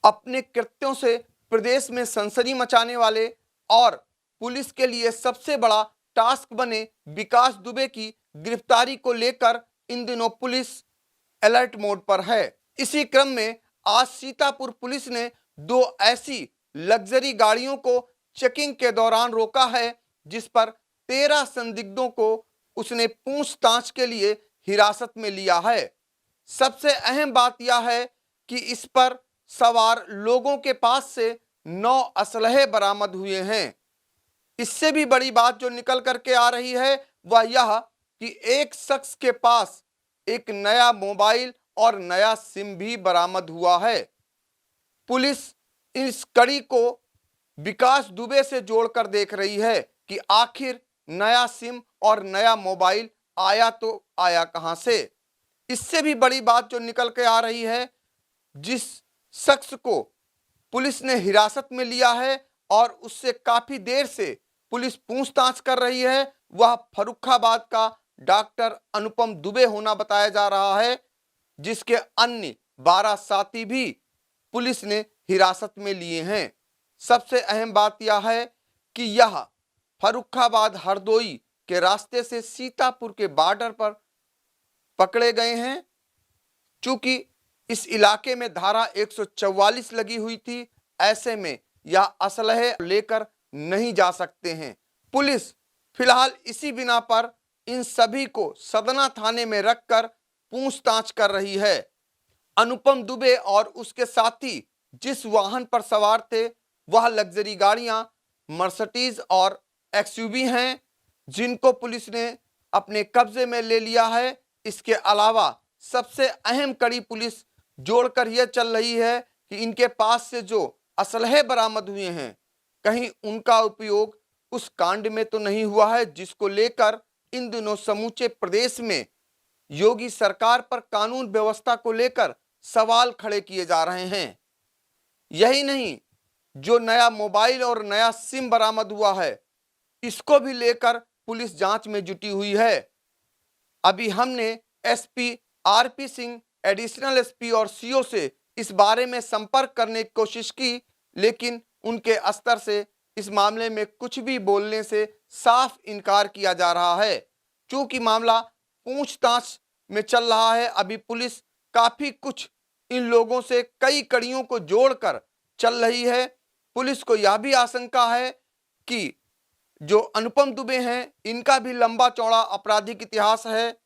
अपने कृत्यों से प्रदेश में सनसनी मचाने वाले और पुलिस के लिए सबसे बड़ा टास्क बने विकास दुबे की गिरफ्तारी को लेकर इन दिनों पुलिस अलर्ट मोड पर है। इसी क्रम में आज सीतापुर पुलिस ने दो ऐसी लग्जरी गाड़ियों को चेकिंग के दौरान रोका है, जिस पर 13 संदिग्धों को उसने पूछताछ के लिए हिरासत में लिया है। सबसे अहम बात यह है कि इस पर सवार लोगों के पास से 9 असलहे बरामद हुए हैं। इससे भी बड़ी बात जो निकल करके आ रही है वह यह कि एक शख्स के पास एक नया मोबाइल और नया सिम भी बरामद हुआ है। पुलिस इस कड़ी को विकास दुबे से जोड़कर देख रही है कि आखिर नया सिम और नया मोबाइल आया तो आया कहां से। इससे भी बड़ी बात जो निकल के आ रही है, जिस शख्स को पुलिस ने हिरासत में लिया है और उससे काफी देर से पुलिस पूछताछ कर रही है, वह फर्रुखाबाद का डॉक्टर अनुपम दुबे होना बताया जा रहा है, जिसके अन्य 12 साथी भी पुलिस ने हिरासत में लिए हैं। सबसे अहम बात यह है कि यह फर्रुखाबाद हरदोई के रास्ते से सीतापुर के बॉर्डर पर पकड़े गए हैं। चूंकि इस इलाके में धारा 144 लगी हुई थी, ऐसे में यह असलहे लेकर नहीं जा सकते हैं। पुलिस फिलहाल इसी बिना पर इन सभी को सदना थाने में रखकर पूछताछ कर रही है। अनुपम दुबे और उसके साथी जिस वाहन पर सवार थे वह लग्जरी गाड़ियां मर्सिडीज और एक्सयूवी हैं, जिनको पुलिस ने अपने कब्जे में ले लिया है। इसके अलावा सबसे अहम कड़ी पुलिस जोड़कर यह चल रही है कि इनके पास से जो असलहे बरामद हुए हैं, कहीं उनका उपयोग उस कांड में तो नहीं हुआ है जिसको लेकर इन दिनों समूचे प्रदेश में योगी सरकार पर कानून व्यवस्था को लेकर सवाल खड़े किए जा रहे हैं। यही नहीं, जो नया मोबाइल और नया सिम बरामद हुआ है, इसको भी लेकर पुलिस जांच में जुटी हुई है। अभी हमने SP RP Singh, additional SP और सीओ से इस बारे में संपर्क करने की कोशिश की, लेकिन उनके स्तर से इस मामले में कुछ भी बोलने से साफ इनकार किया जा रहा है। चूंकि मामला पूछताछ में चल रहा है, अभी पुलिस काफी कुछ इन लोगों से कई कड़ियों को जोड़कर चल रही है। पुलिस को यह भी आशंका है कि जो अनुपम दुबे हैं, इनका भी लंबा चौड़ा आपराधिक इतिहास है।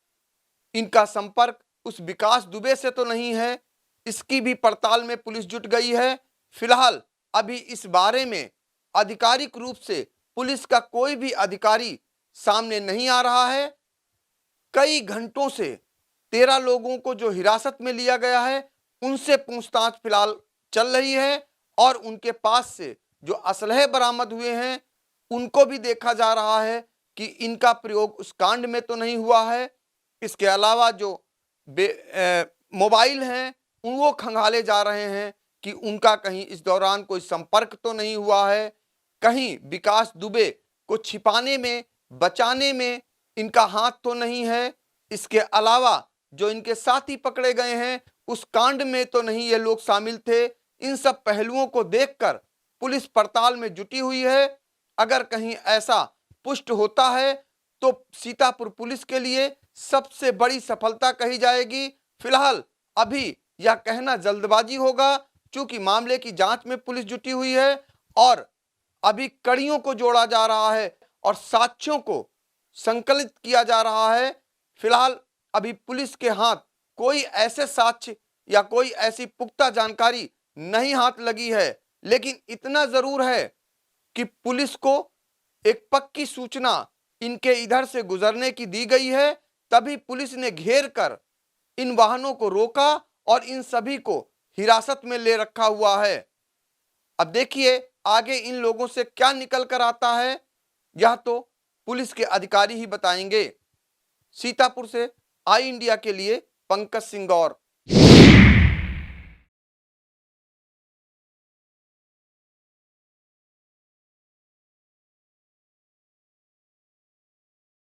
इनका संपर्क उस विकास दुबे से तो नहीं है, इसकी भी पड़ताल में पुलिस जुट गई है। फिलहाल अभी इस बारे में आधिकारिक रूप से पुलिस का कोई भी अधिकारी सामने नहीं आ रहा है। कई घंटों से 13 लोगों को जो हिरासत में लिया गया है, उनसे पूछताछ फिलहाल चल रही है और उनके पास से जो असलहे बरामद हुए हैं, उनको भी देखा जा रहा है कि इनका प्रयोग उस कांड में तो नहीं हुआ है। इसके अलावा जो मोबाइल हैं, वो खंगाले जा रहे हैं कि उनका कहीं इस दौरान कोई संपर्क तो नहीं हुआ है, कहीं विकास दुबे को छिपाने में, बचाने में इनका हाथ तो नहीं है। इसके अलावा जो इनके साथी पकड़े गए हैं, उस कांड में तो नहीं ये लोग शामिल थे। इन सब पहलुओं को देखकर पुलिस पड़ताल में जुटी हुई है। अगर कहीं ऐसा पुष्ट होता है तो सीतापुर पुलिस के लिए सबसे बड़ी सफलता कही जाएगी। फिलहाल अभी यह कहना जल्दबाजी होगा, क्योंकि मामले की जांच में पुलिस जुटी हुई है और अभी कड़ियों को जोड़ा जा रहा है और साक्ष्यों को संकलित किया जा रहा है। फिलहाल अभी पुलिस के हाथ कोई ऐसे साक्ष्य या कोई ऐसी पुख्ता जानकारी नहीं हाथ लगी है, लेकिन इतना जरूर है कि पुलिस को एक पक्की सूचना इनके इधर से गुजरने की दी गई है, तभी पुलिस ने घेर कर इन वाहनों को रोका और इन सभी को हिरासत में ले रखा हुआ है। अब देखिए आगे इन लोगों से क्या निकल कर आता है, यह तो पुलिस के अधिकारी ही बताएंगे। सीतापुर से आई इंडिया के लिए पंकज सिंह गौर।